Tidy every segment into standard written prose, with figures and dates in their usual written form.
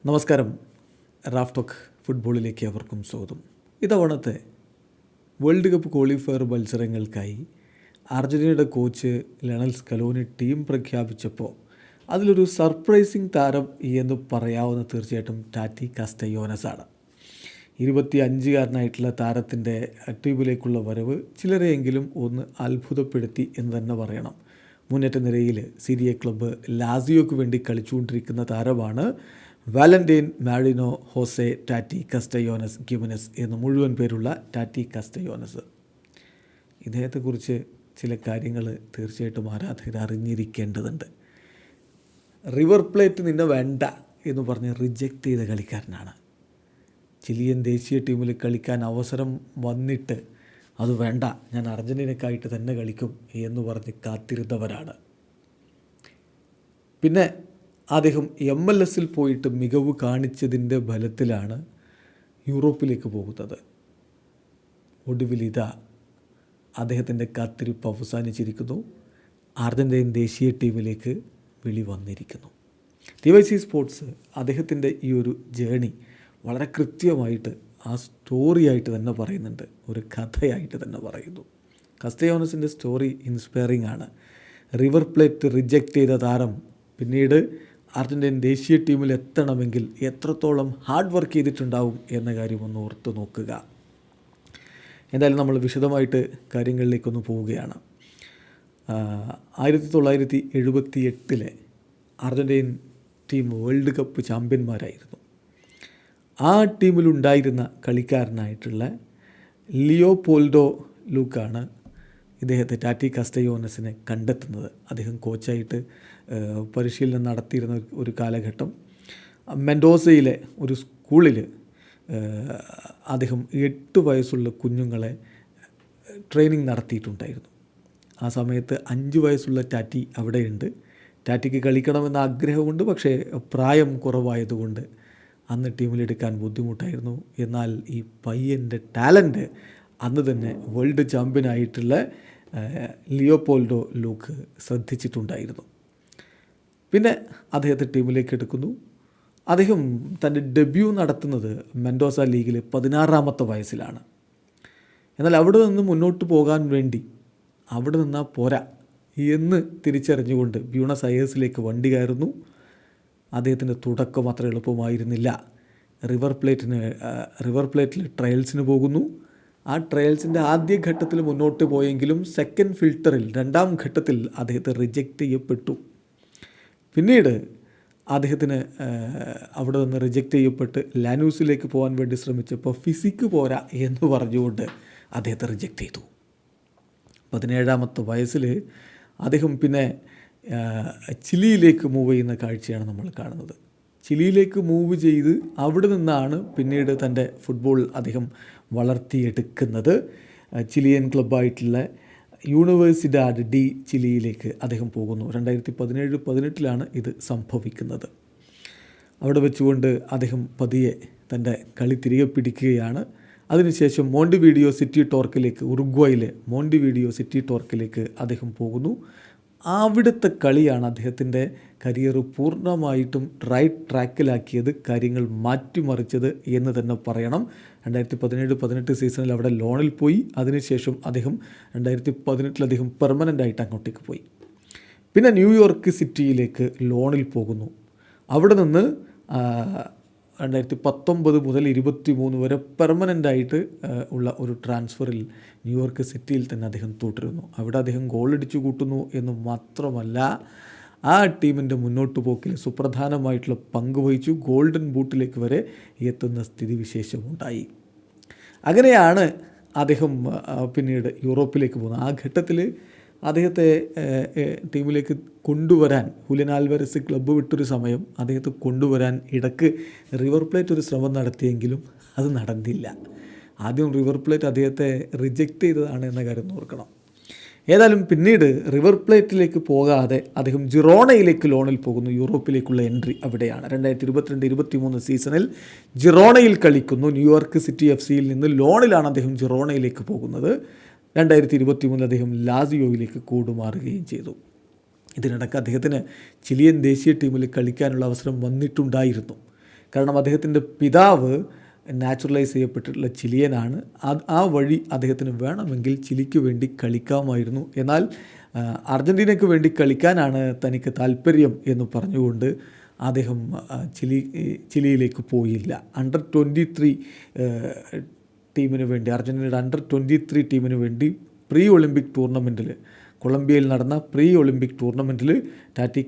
നമസ്കാരം. Raf talk ഫുട്ബോളിലേക്ക് അവർക്കും സ്വാഗതം. ഇത്തവണത്തെ വേൾഡ് കപ്പ് ക്വാളിഫയർ മത്സരങ്ങൾക്കായി അർജൻറ്റീനയുടെ കോച്ച് ലയണൽ സ്കലോനി ടീം പ്രഖ്യാപിച്ചപ്പോൾ അതിലൊരു സർപ്രൈസിങ് താരം എന്ന് പറയാവുന്ന തീർച്ചയായിട്ടും ടാറ്റി കാസ്റ്റയോനസാണ്. 25-കാരനായിട്ടുള്ള താരത്തിൻ്റെ ടീമിലേക്കുള്ള വരവ് ചിലരെയെങ്കിലും ഒന്ന് അത്ഭുതപ്പെടുത്തി എന്ന് തന്നെ പറയണം. മുന്നേറ്റ നിരയിൽ സിരിയ ക്ലബ്ബ് ലാസിയോക്ക് വേണ്ടി കളിച്ചുകൊണ്ടിരിക്കുന്ന താരമാണ് വാലന്റൈൻ മാരിനോ ഹോസെ ടാറ്റി കാസ്റ്റയോനസ് ഗിമനസ് എന്ന് മുഴുവൻ പേരുള്ള ടാറ്റി കാസ്റ്റയോനസ്. ഇദ്ദേഹത്തെക്കുറിച്ച് ചില കാര്യങ്ങൾ തീർച്ചയായിട്ടും ആരാധകർ അറിഞ്ഞിരിക്കേണ്ടതുണ്ട്. റിവർ പ്ലേറ്റ് നിന്നെ വേണ്ട എന്ന് പറഞ്ഞ് റിജക്റ്റ് ചെയ്ത കളിക്കാരനാണ്. ചിലിയൻ ദേശീയ ടീമിൽ കളിക്കാൻ അവസരം വന്നിട്ട് അത് വേണ്ട, ഞാൻ അർജൻറ്റീനക്കായിട്ട് തന്നെ കളിക്കും എന്ന് പറഞ്ഞ് കാത്തിരുന്നവരാണ്. പിന്നെ അദ്ദേഹം MLS പോയിട്ട് മികവ് കാണിച്ചതിൻ്റെ ബലത്തിലാണ് യൂറോപ്പിലേക്ക് പോകുന്നത്. ഒടുവിൽ ഇതാ അദ്ദേഹത്തിൻ്റെ കാത്തിരിപ്പ് അവസാനിച്ചിരിക്കുന്നു. അർജൻറ്റീൻ ദേശീയ ടീമിലേക്ക് വിളി വന്നിരിക്കുന്നു. TYC സ്പോർട്സ് അദ്ദേഹത്തിൻ്റെ ഈ ഒരു ജേണി വളരെ കൃത്യമായിട്ട് ആ സ്റ്റോറിയായിട്ട് തന്നെ പറയുന്നുണ്ട്, ഒരു കഥയായിട്ട് തന്നെ പറയുന്നു. കാസ്റ്റയോനസിൻ്റെ സ്റ്റോറി ഇൻസ്പയറിംഗ് ആണ്. റിവർ പ്ലേറ്റ് റിജക്റ്റ് ചെയ്ത താരം പിന്നീട് അർജൻറ്റീൻ ദേശീയ ടീമിൽ എത്തണമെങ്കിൽ എത്രത്തോളം ഹാർഡ് വർക്ക് ചെയ്തിട്ടുണ്ടാവും എന്ന കാര്യം ഒന്ന് ഓർത്ത് നോക്കുക. എന്തായാലും നമ്മൾ വിശദമായിട്ട് കാര്യങ്ങളിലേക്കൊന്ന് പോവുകയാണ്. 1978 അർജൻറ്റീൻ ടീം വേൾഡ് കപ്പ് ചാമ്പ്യന്മാരായിരുന്നു. ആ ടീമിലുണ്ടായിരുന്ന കളിക്കാരനായിട്ടുള്ള ലിയോപോൾഡോ ലൂക്കാണ് ഇദ്ദേഹത്തെ ടാറ്റി കാസ്റ്റയോനസിനെ കണ്ടെത്തുന്നത്. അദ്ദേഹം കോച്ചായിട്ട് പരിശീലനം നടത്തിയിരുന്ന ഒരു കാലഘട്ടം മെൻഡോസയിലെ ഒരു സ്കൂളിൽ അദ്ദേഹം 8 വയസ്സുള്ള കുഞ്ഞുങ്ങളെ ട്രെയിനിങ് നടത്തിയിട്ടുണ്ടായിരുന്നു. ആ സമയത്ത് 5 വയസ്സുള്ള ടാറ്റി അവിടെയുണ്ട്. ടാറ്റിക്ക് കളിക്കണമെന്ന ആഗ്രഹമുണ്ട്, പക്ഷേ പ്രായം കുറവായതുകൊണ്ട് അന്ന് ടീമിലെടുക്കാൻ ബുദ്ധിമുട്ടായിരുന്നു. എന്നാൽ ഈ പയ്യൻ്റെ ടാലൻറ്റ് അന്ന് തന്നെ വേൾഡ് ചാമ്പ്യനായിട്ടുള്ള ലിയോപോൾഡോ ലൂക്ക് ശ്രദ്ധിച്ചിട്ടുണ്ടായിരുന്നു. പിന്നെ അദ്ദേഹത്തെ ടീമിലേക്ക് എടുക്കുന്നു. അദ്ദേഹം തൻ്റെ ഡെബ്യൂ നടത്തുന്നത് മെൻഡോസ ലീഗിൽ 16-ാമത്തെ വയസ്സിലാണ്. എന്നാൽ അവിടെ നിന്ന് മുന്നോട്ട് പോകാൻ വേണ്ടി അവിടെ നിന്നാൽ പോരാ എന്ന് തിരിച്ചറിഞ്ഞുകൊണ്ട് ബ്യൂണസ് അയേഴ്സിലേക്ക് വണ്ടി കയറുന്നു. അദ്ദേഹത്തിൻ്റെ തുടക്കം അത്ര എളുപ്പമായിരുന്നില്ല. റിവർ പ്ലേറ്റിൽ ട്രയൽസിന് പോകുന്നു. ആ ട്രയൽസിൻ്റെ ആദ്യ ഘട്ടത്തിൽ മുന്നോട്ട് പോയെങ്കിലും സെക്കൻഡ് ഫിൽട്ടറിൽ 2-ാം ഘട്ടത്തിൽ അദ്ദേഹത്തെ റിജക്റ്റ് ചെയ്യപ്പെട്ടു. പിന്നീട് അദ്ദേഹത്തിന് അവിടെ നിന്ന് റിജക്റ്റ് ചെയ്യപ്പെട്ട് ലാനൂസിലേക്ക് പോകാൻ വേണ്ടി ശ്രമിച്ചപ്പോൾ ഫിസിക്ക് പോരാ എന്ന് പറഞ്ഞുകൊണ്ട് അദ്ദേഹത്തെ റിജക്റ്റ് ചെയ്തു. 17-ാമത്തെ വയസ്സിൽ അദ്ദേഹം പിന്നെ ചിലിയിലേക്ക് മൂവ് ചെയ്യുന്ന കാഴ്ചയാണ് നമ്മൾ കാണുന്നത്. ചിലിയിലേക്ക് മൂവ് ചെയ്ത് അവിടെ നിന്നാണ് പിന്നീട് തൻ്റെ ഫുട്ബോൾ അദ്ദേഹം വളർത്തിയെടുക്കുന്നത്. ചിലിയൻ ക്ലബ്ബായിട്ടുള്ള യൂണിവേഴ്സിഡാഡ് ഡി ചിലിയിലേക്ക് അദ്ദേഹം പോകുന്നു. 2017-18 ഇത് സംഭവിക്കുന്നത്. അവിടെ വെച്ചുകൊണ്ട് അദ്ദേഹം പതിയെ തൻ്റെ കളി തിരികെ പിടിക്കുകയാണ്. അതിനുശേഷം മോണ്ടിവീഡിയോ സിറ്റി ടോർക്കിലേക്ക്, ഉറുഗ്വായിലെ മോണ്ടിവീഡിയോ സിറ്റി ടോർക്കിലേക്ക് അദ്ദേഹം പോകുന്നു. അവിടുത്തെ കളിയാണ് അദ്ദേഹത്തിൻ്റെ കരിയർ പൂർണ്ണമായിട്ടും റൈറ്റ് ട്രാക്കിലാക്കിയത്, കാര്യങ്ങൾ മാറ്റിമറിച്ചത് എന്ന് തന്നെ പറയണം. 2017-18 സീസണിൽ അവിടെ ലോണിൽ പോയി. അതിനുശേഷം അദ്ദേഹം 2018 അദ്ദേഹം പെർമനൻ്റായിട്ട് അങ്ങോട്ടേക്ക് പോയി. പിന്നെ ന്യൂയോർക്ക് സിറ്റിയിലേക്ക് ലോണിൽ പോകുന്നു. അവിടെ നിന്ന് 2019 മുതൽ 2023 വരെ പെർമനൻ്റായിട്ട് ഉള്ള ഒരു ട്രാൻസ്ഫറിൽ ന്യൂയോർക്ക് സിറ്റിയിൽ തന്നെ അദ്ദേഹം തുടരുന്നു. അവിടെ അദ്ദേഹം ഗോളടിച്ചു കൂട്ടുന്നു എന്ന് മാത്രമല്ല, ആ ടീമിൻ്റെ മുന്നോട്ട് പോക്കിൽ സുപ്രധാനമായിട്ടുള്ള പങ്ക് വഹിച്ചു. ഗോൾഡൻ ബൂട്ടിലേക്ക് വരെ എത്തുന്ന സ്ഥിതിവിശേഷമുണ്ടായി. അങ്ങനെയാണ് അദ്ദേഹം പിന്നീട് യൂറോപ്പിലേക്ക് പോകുന്നത്. ആ ഘട്ടത്തിൽ അദ്ദേഹത്തെ ടീമിലേക്ക് കൊണ്ടുവരാൻ ഹുലിയൻ ആൽവാരസ് ക്ലബ്ബ് വിട്ടൊരു സമയം അദ്ദേഹത്തെ കൊണ്ടുവരാൻ ഇടയ്ക്ക് റിവർ പ്ലേറ്റ് ഒരു ശ്രമം നടത്തിയെങ്കിലും അത് നടന്നില്ല. ആദ്യം റിവർ പ്ലേറ്റ് അദ്ദേഹത്തെ റിജക്റ്റ് ചെയ്തതാണ് എന്ന കാര്യം ഓർക്കണം. ഏതായാലും പിന്നീട് റിവർ പ്ലേറ്റിലേക്ക് പോകാതെ അദ്ദേഹം ജിറോണയിലേക്ക് ലോണിൽ പോകുന്നു. യൂറോപ്പിലേക്കുള്ള എൻട്രി അവിടെയാണ്. 2022-23 സീസണിൽ ജിറോണയിൽ കളിക്കുന്നു. ന്യൂയോർക്ക് സിറ്റി FC-യിൽ നിന്ന് ലോണിലാണ് അദ്ദേഹം ജിറോണയിലേക്ക് പോകുന്നത്. 2023 അദ്ദേഹം ലാസിയോയിലേക്ക് കൂടുമാറുകയും ചെയ്തു. ഇതിനിടയ്ക്ക് അദ്ദേഹത്തിന് ചിലിയൻ ദേശീയ ടീമിൽ കളിക്കാനുള്ള അവസരം വന്നിട്ടുണ്ടായിരുന്നു. കാരണം അദ്ദേഹത്തിൻ്റെ പിതാവ് നാച്ചുറലൈസ് ചെയ്യപ്പെട്ടിട്ടുള്ള ചിലിയനാണ്. ആ വഴി അദ്ദേഹത്തിന് വേണമെങ്കിൽ ചിലിക്ക് വേണ്ടി കളിക്കാമായിരുന്നു. എന്നാൽ അർജൻറ്റീനയ്ക്ക് വേണ്ടി കളിക്കാനാണ് തനിക്ക് താല്പര്യം എന്ന് പറഞ്ഞുകൊണ്ട് അദ്ദേഹം ചിലിയിലേക്ക് പോയില്ല. അണ്ടർ 23 ടീമിന് വേണ്ടി, അർജൻറ്റീനയുടെ അണ്ടർ 23 ടീമിന് വേണ്ടി പ്രീ ഒളിമ്പിക് ടൂർണമെൻറ്റിൽ, കൊളംബിയയിൽ നടന്ന പ്രീ ഒളിമ്പിക് ടൂർണമെൻറ്റിൽ ടാറ്റി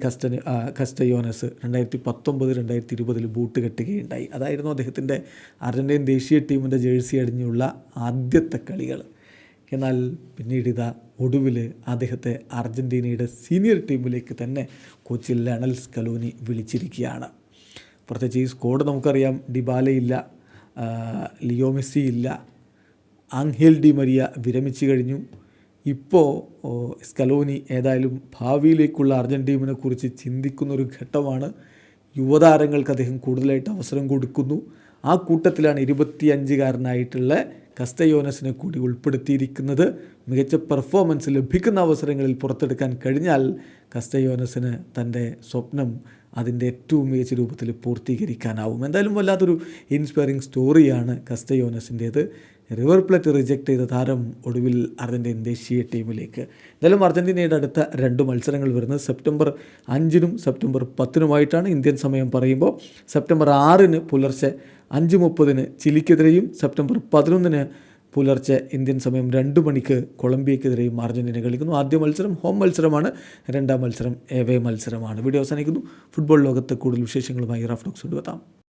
കസ്റ്റയോനസ് 2019-2020 ബൂട്ട് കെട്ടുകയുണ്ടായി. അതായിരുന്നു അദ്ദേഹത്തിൻ്റെ അർജൻറ്റീൻ ദേശീയ ടീമിൻ്റെ ജേഴ്സി അണിഞ്ഞുള്ള ആദ്യത്തെ കളികൾ. എന്നാൽ പിന്നീട് ഒടുവിൽ അദ്ദേഹത്തെ അർജൻറ്റീനയുടെ സീനിയർ ടീമിലേക്ക് തന്നെ കോച്ച് ലയണൽ സ്കലോനി വിളിച്ചിരിക്കുകയാണ്. പ്രത്യേകിച്ച് ഈ സ്ക്വാഡ് നമുക്കറിയാം. ഡിബാലയില്ല, ലിയോ മെസ്സി ഇല്ല, ആംഗേൽ ഡി മരിയ വിരമിച്ചു കഴിഞ്ഞു. ഇപ്പോൾ സ്കലോനി ഏതായാലും ഭാവിയിലേക്കുള്ള അർജൻറ്റീനയെ കുറിച്ച് ചിന്തിക്കുന്നൊരു ഘട്ടമാണ്. യുവതാരങ്ങൾക്ക് അദ്ദേഹം കൂടുതലായിട്ട് അവസരം കൊടുക്കുന്നു. ആ കൂട്ടത്തിലാണ് 25-കാരനായിട്ടുള്ള കസ്റ്റയോനസിനെ കൂടി ഉൾപ്പെടുത്തിയിരിക്കുന്നത്. മികച്ച പെർഫോമൻസ് ലഭിക്കുന്ന അവസരങ്ങളിൽ പുറത്തെടുക്കാൻ കഴിഞ്ഞാൽ കസ്റ്റയോനസിന് തൻ്റെ സ്വപ്നം അതിൻ്റെ ഏറ്റവും മികച്ച രൂപത്തിൽ പൂർത്തീകരിക്കാനാവും. എന്തായാലും വല്ലാത്തൊരു ഇൻസ്പയറിംഗ് സ്റ്റോറിയാണ് കസ്റ്റയോനസിൻ്റേത്. റിവർ പ്ലേറ്റ് റിജക്റ്റ് ചെയ്ത താരം ഒടുവിൽ അർജൻറ്റീൻ ദേശീയ ടീമിലേക്ക്. എന്തായാലും അർജൻറ്റീനയുടെ അടുത്ത 2 മത്സരങ്ങൾ വരുന്നത് സെപ്റ്റംബർ 5-നും സെപ്റ്റംബർ 10-നുമായിട്ടാണ്. ഇന്ത്യൻ സമയം പറയുമ്പോൾ സെപ്റ്റംബർ 6-ന് പുലർച്ചെ 5:30 ചിലിക്കെതിരെയും സെപ്റ്റംബർ 11-ന് പുലർച്ചെ ഇന്ത്യൻ സമയം 2 മണിക്ക് കൊളംബിയക്കെതിരെയും അർജൻറ്റീന കളിക്കുന്നു. ആദ്യ മത്സരം ഹോം മത്സരമാണ്, രണ്ടാം മത്സരം എവേ മത്സരമാണ്. വീഡിയോ അവസാനിക്കുന്നു. ഫുട്ബോൾ ലോകത്തെ കൂടുതൽ വിശേഷങ്ങളുമായി റാഫ് ടോക്സ് കൊണ്ടുവെത്താം.